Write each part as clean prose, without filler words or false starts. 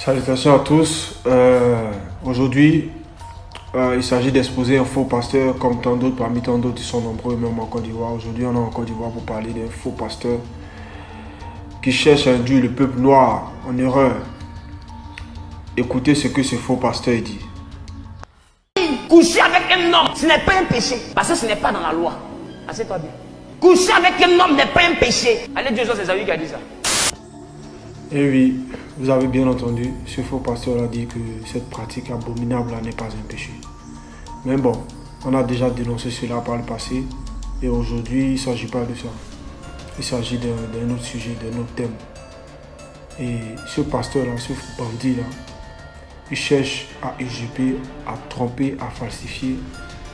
Salutations à tous. Aujourd'hui, il s'agit d'exposer un faux pasteur comme tant d'autres, parmi tant d'autres, ils sont nombreux, même en Côte d'Ivoire. Aujourd'hui, on est en Côte d'Ivoire pour parler d'un faux pasteur qui cherche à induire le peuple noir en erreur. Écoutez ce que ce faux pasteur dit. Coucher avec un homme, ce n'est pas un péché, parce que ce n'est pas dans la loi. Assieds-toi bien. Coucher avec un homme n'est pas un péché. Allez, Dieu, c'est Esaü qui a dit ça. Et oui, vous avez bien entendu, ce faux pasteur a dit que cette pratique abominable n'est pas un péché. Mais bon, on a déjà dénoncé cela par le passé et aujourd'hui, il ne s'agit pas de ça. Il s'agit d'un autre sujet, d'un autre thème. Et ce pasteur-là, ce bandit-là, il cherche à usurper, à tromper, à falsifier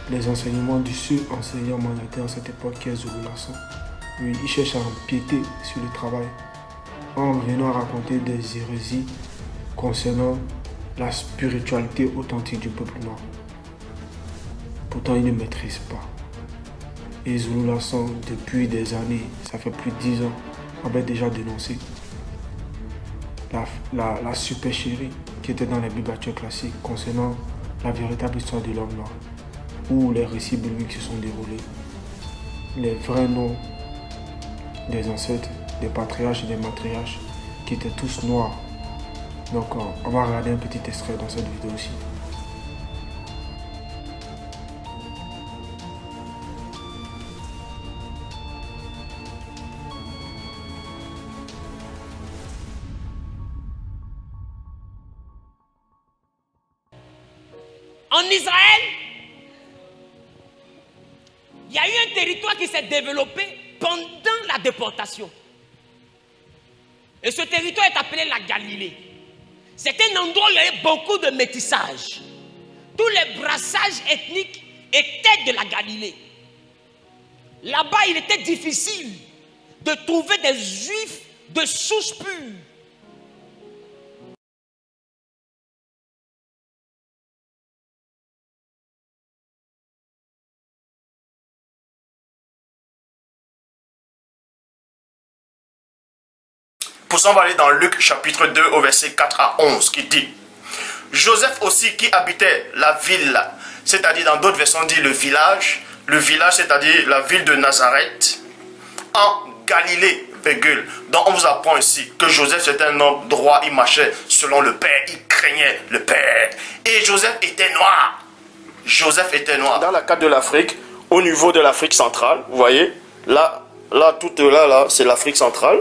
les enseignements du seul enseignant mandataire à cette époque qui est Zulu Lasson. Oui, il cherche à empiéter sur le travail en venant raconter des hérésies concernant la spiritualité authentique du peuple noir. Pourtant, il ne maîtrise pas. Et Zulu Lasson, depuis des années, ça fait plus de 10 ans, avait déjà dénoncé la supercherie qui était dans les Bibles classiques concernant la véritable histoire de l'homme noir, où les récits bibliques se sont déroulés, les vrais noms des ancêtres, des patriarches et des matriarches qui étaient tous noirs. Donc on va regarder un petit extrait dans cette vidéo aussi. En Israël, il y a eu un territoire qui s'est développé pendant la déportation. Et ce territoire est appelé la Galilée. C'est un endroit où il y avait beaucoup de métissage. Tous les brassages ethniques étaient de la Galilée. Là-bas, il était difficile de trouver des juifs de souche pure. Pour ça, on va aller dans Luc chapitre 2 au verset 4 à 11 qui dit: Joseph aussi qui habitait la ville, c'est-à-dire dans d'autres versions on dit le village c'est-à-dire la ville de Nazareth, en Galilée, virgule. Donc on vous apprend ici que Joseph c'était un homme droit, il marchait selon le Père, il craignait le Père. Et Joseph était noir. Joseph était noir. Dans la carte de l'Afrique, au niveau de l'Afrique centrale, vous voyez, là, tout là, c'est l'Afrique centrale.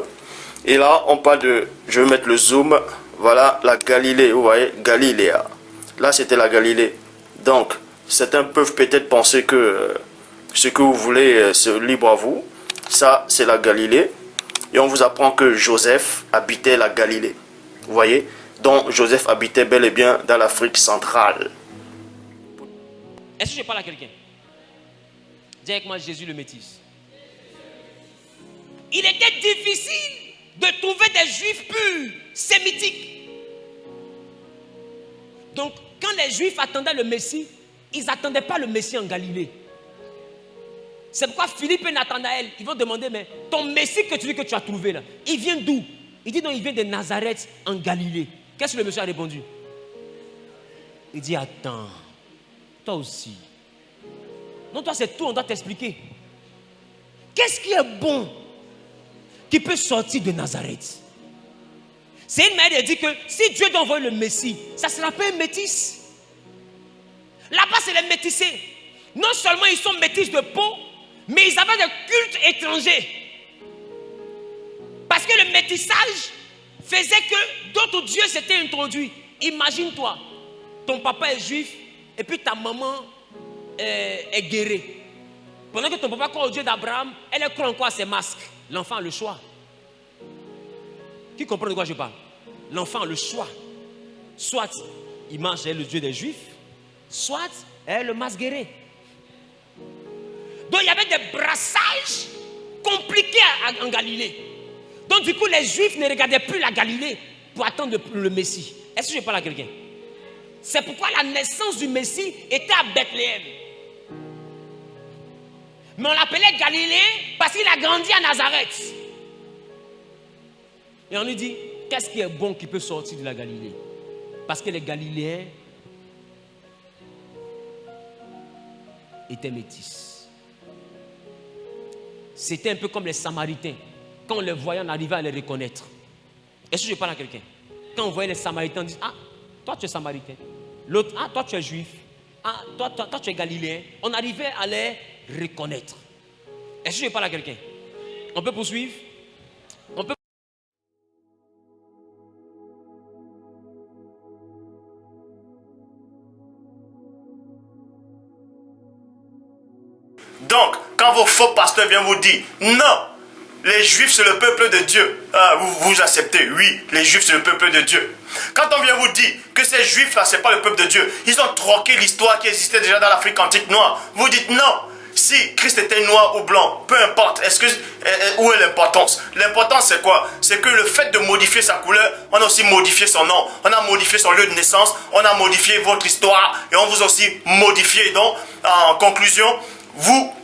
Et là, on parle de, je vais mettre le zoom, voilà la Galilée, vous voyez, Galiléa. Là, c'était la Galilée. Donc, certains peuvent peut-être penser que ce que vous voulez, c'est libre à vous. Ça, c'est la Galilée. Et on vous apprend que Joseph habitait la Galilée. Vous voyez? Donc, Joseph habitait bel et bien dans l'Afrique centrale. Est-ce que je parle à quelqu'un? Dis avec moi Jésus le métis. Il était difficile de trouver des juifs purs, sémitiques. Donc, quand les juifs attendaient le Messie, ils n'attendaient pas le Messie en Galilée. C'est pourquoi Philippe et Nathanaël, ils vont demander, mais ton Messie que tu dis que tu as trouvé là, il vient d'où? Il dit non, il vient de Nazareth en Galilée. Qu'est-ce que le monsieur a répondu? Il dit, attends, toi aussi. Non, toi c'est tout, on doit t'expliquer. Qu'est-ce qui est bon qui peut sortir de Nazareth? C'est une manière de dire que si Dieu doit envoyer le Messie, ça ne sera pas un métis. Là-bas, c'est les métissés. Non seulement ils sont métis de peau, mais ils avaient des cultes étrangers. Parce que le métissage faisait que d'autres dieux s'étaient introduits. Imagine-toi, ton papa est juif et puis ta maman est guérée. Pendant que ton papa croit au Dieu d'Abraham, elle croit encore à ses masques. L'enfant a le choix. Qui comprend de quoi je parle? L'enfant a le choix. Soit il mange le Dieu des Juifs, soit le masque guéri. Donc il y avait des brassages compliqués en Galilée. Donc du coup les Juifs ne regardaient plus la Galilée pour attendre le Messie. Est-ce que je parle à quelqu'un? C'est pourquoi la naissance du Messie était à Bethléem. Mais on l'appelait Galiléen parce qu'il a grandi à Nazareth. Et on lui dit, qu'est-ce qui est bon qui peut sortir de la Galilée? Parce que les Galiléens étaient métis. C'était un peu comme les Samaritains. Quand on les voyait, on arrivait à les reconnaître. Est-ce que je parle à quelqu'un? Quand on voyait les Samaritains, on dit, ah, toi tu es Samaritain. L'autre, ah, toi tu es juif. Ah, toi tu es Galiléen. On arrivait à les reconnaître. Est-ce que je parle à quelqu'un? On peut poursuivre? On peut. Donc, quand vos faux pasteurs viennent vous dire, non, les Juifs c'est le peuple de Dieu, vous acceptez, oui, les Juifs c'est le peuple de Dieu. Quand on vient vous dire que ces Juifs-là, c'est pas le peuple de Dieu, ils ont troqué l'histoire qui existait déjà dans l'Afrique antique noire. Vous dites non, si Christ était noir ou blanc, peu importe, où est l'importance? L'importance c'est quoi? C'est que le fait de modifier sa couleur, on a aussi modifié son nom, on a modifié son lieu de naissance, on a modifié votre histoire et on vous a aussi modifié. Donc, en conclusion,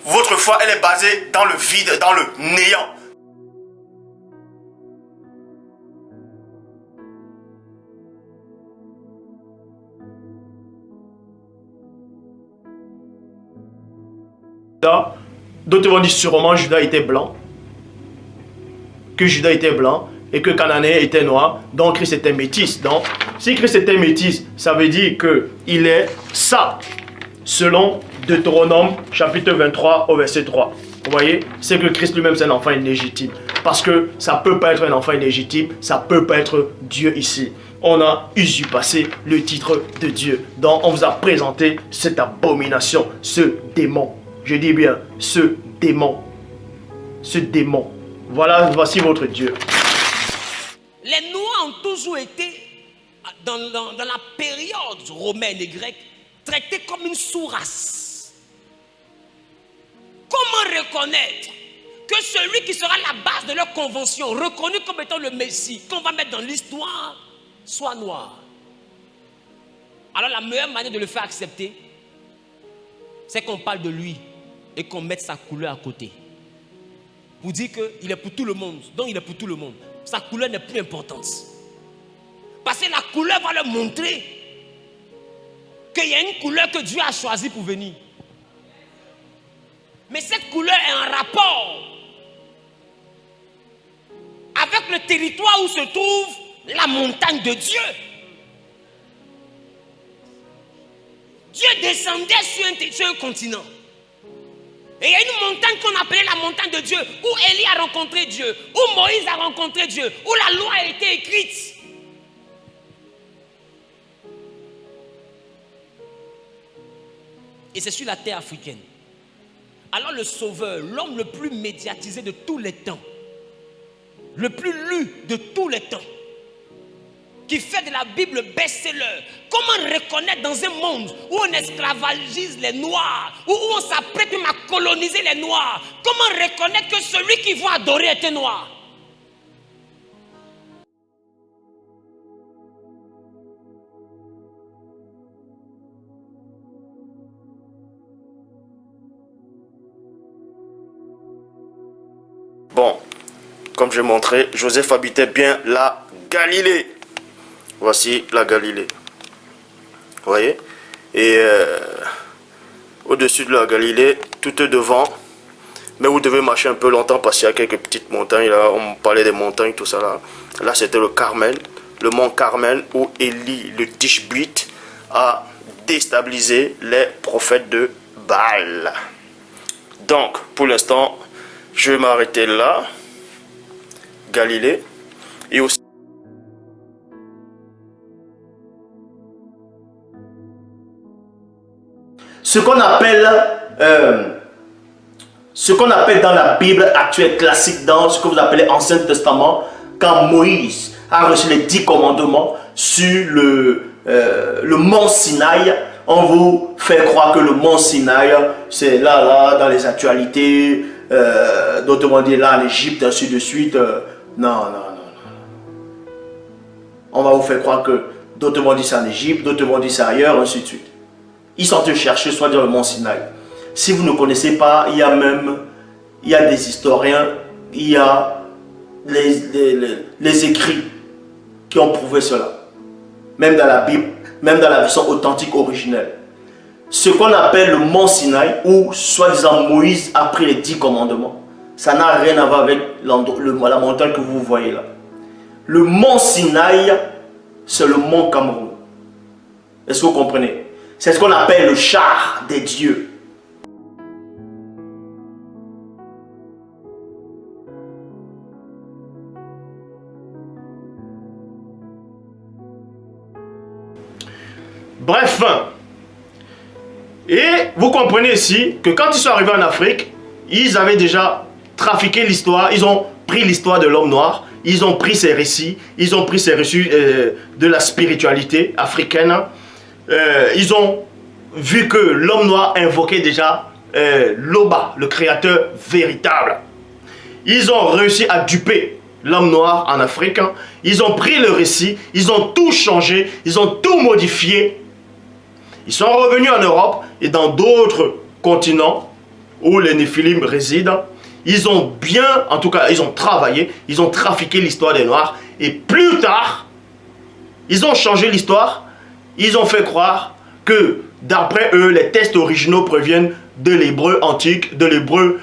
votre foi, elle est basée dans le vide, dans le néant. D'autres vont dire sûrement Judas était blanc, que Judas était blanc et que Cananéen était noir, donc Christ était métis. Donc, si Christ était métis, ça veut dire qu'il est ça, selon Deutéronome chapitre 23 au verset 3. Vous voyez, c'est que Christ lui-même c'est un enfant illégitime. Parce que ça ne peut pas être un enfant illégitime, ça ne peut pas être Dieu ici. On a usurpé le titre de Dieu. Donc on vous a présenté cette abomination, ce démon. Je dis bien, ce démon. Ce démon. Voilà, voici votre Dieu. Les Noirs ont toujours été, dans la période romaine et grecque, traités comme une sous-race. Comment reconnaître que celui qui sera la base de leur convention, reconnu comme étant le Messie, qu'on va mettre dans l'histoire, soit noir? Alors la meilleure manière de le faire accepter, c'est qu'on parle de lui et qu'on mette sa couleur à côté. Pour dire qu'il est pour tout le monde. Donc il est pour tout le monde. Sa couleur n'est plus importante. Parce que la couleur va leur montrer qu'il y a une couleur que Dieu a choisie pour venir. Mais cette couleur est en rapport avec le territoire où se trouve la montagne de Dieu. Dieu descendait sur un continent. Et il y a une montagne qu'on appelait la montagne de Dieu, où Élie a rencontré Dieu, où Moïse a rencontré Dieu, où la loi a été écrite. Et c'est sur la terre africaine. Alors le Sauveur, l'homme le plus médiatisé de tous les temps, le plus lu de tous les temps, qui fait de la Bible best-seller. Comment reconnaître dans un monde où on esclavagise les Noirs, où on s'apprête même à coloniser les Noirs, comment reconnaître que celui qu'ils vont adorer était noir? Bon, comme j'ai montré, Joseph habitait bien la Galilée. Voici la Galilée. Vous voyez? Et au-dessus de la Galilée, tout est devant. Mais vous devez marcher un peu longtemps parce qu'il y a quelques petites montagnes. Là, on parlait des montagnes, tout ça là. Là, c'était le Carmel, le mont Carmel, où Élie, le Tishbite, a déstabilisé les prophètes de Baal. Donc, pour l'instant, je vais m'arrêter là. Galilée. Et aussi ce qu'on appelle dans la Bible actuelle classique, dans ce que vous appelez Ancien Testament, quand Moïse a reçu les 10 commandements sur le mont Sinaï, on vous fait croire que le mont Sinaï, c'est là, dans les actualités, d'autres vont dire là en Égypte, ainsi de suite. Non. On va vous faire croire que d'autres vont dire ça en Égypte, d'autres vont dire ça ailleurs, ainsi de suite. Ils sont en train de chercher soit dans le mont Sinaï. Si vous ne connaissez pas, il y a des historiens, il y a les écrits qui ont prouvé cela. même dans la Bible, même dans la version authentique originelle. Ce qu'on appelle le mont Sinaï, où soi-disant Moïse a pris les 10 commandements, ça n'a rien à voir avec la montagne que vous voyez là. Le mont Sinaï, c'est le mont Cameroun. Est-ce que vous comprenez? C'est ce qu'on appelle le char des dieux. Bref, et vous comprenez ici que quand ils sont arrivés en Afrique, ils avaient déjà trafiqué l'histoire, ils ont pris l'histoire de l'homme noir, ils ont pris ses récits, ils ont pris ses récits de la spiritualité africaine, ils ont vu que l'homme noir invoquait déjà Loba, le créateur véritable. Ils ont réussi à duper l'homme noir en Afrique, ils ont pris le récit, ils ont tout changé, ils ont tout modifié. Ils sont revenus en Europe et dans d'autres continents où les Néphilim résident. Ils ont bien, en tout cas, ils ont travaillé, ils ont trafiqué l'histoire des Noirs. Et plus tard, ils ont changé l'histoire. Ils ont fait croire que, d'après eux, les textes originaux proviennent de l'hébreu antique, de l'hébreu,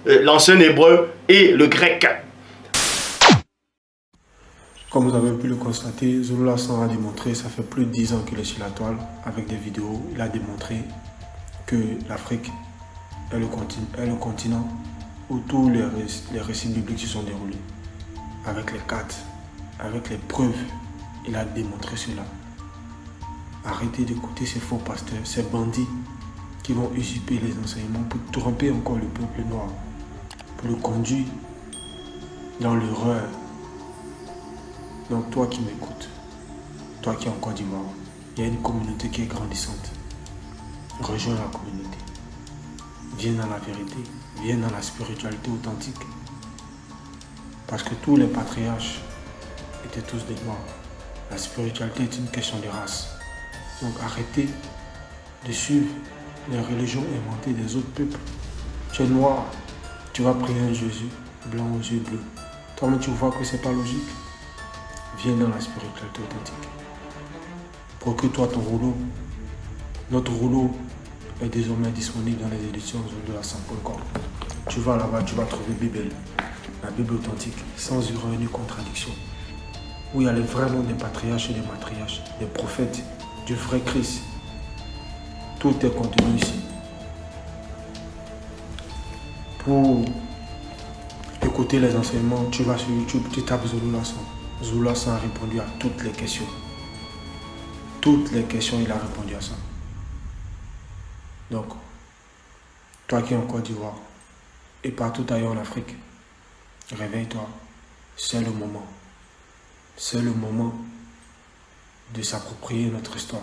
l'ancien hébreu et le grec. Comme vous avez pu le constater, Zulu Lassana a démontré, ça fait plus de 10 ans qu'il est sur la toile, avec des vidéos, il a démontré que l'Afrique est le continent où tous les récits bibliques se sont déroulés. Avec les cartes, avec les preuves, il a démontré cela. Arrêtez d'écouter ces faux pasteurs, ces bandits qui vont usurper les enseignements pour tromper encore le peuple noir, pour le conduire dans l'erreur. Donc toi qui m'écoutes, toi qui es en Côte d'Ivoire, il y a une communauté qui est grandissante. Rejoins la communauté. Viens dans la vérité, viens dans la spiritualité authentique. Parce que tous les patriarches étaient tous des noirs. La spiritualité est une question de race. Donc arrêtez de suivre les religions inventées des autres peuples. Tu es noir, tu vas prier un Jésus blanc aux yeux bleus. Toi-même tu vois que ce n'est pas logique. Viens dans la spiritualité authentique. Procure-toi ton rouleau. Notre rouleau est désormais disponible dans les éditions ZuluLassana.com. Tu vas là-bas, tu vas trouver Bible, la Bible authentique, sans erreur ni contradiction. Où il y a vraiment des patriarches et des matriarches, des prophètes, du vrai Christ. Tout est contenu ici. Pour écouter les enseignements, tu vas sur YouTube, tu tapes Zulu Lassana. Zulu Lassana a répondu à toutes les questions. Toutes les questions, il a répondu à ça. Donc, toi qui es en Côte d'Ivoire et partout ailleurs en Afrique, réveille-toi. C'est le moment. C'est le moment de s'approprier notre histoire.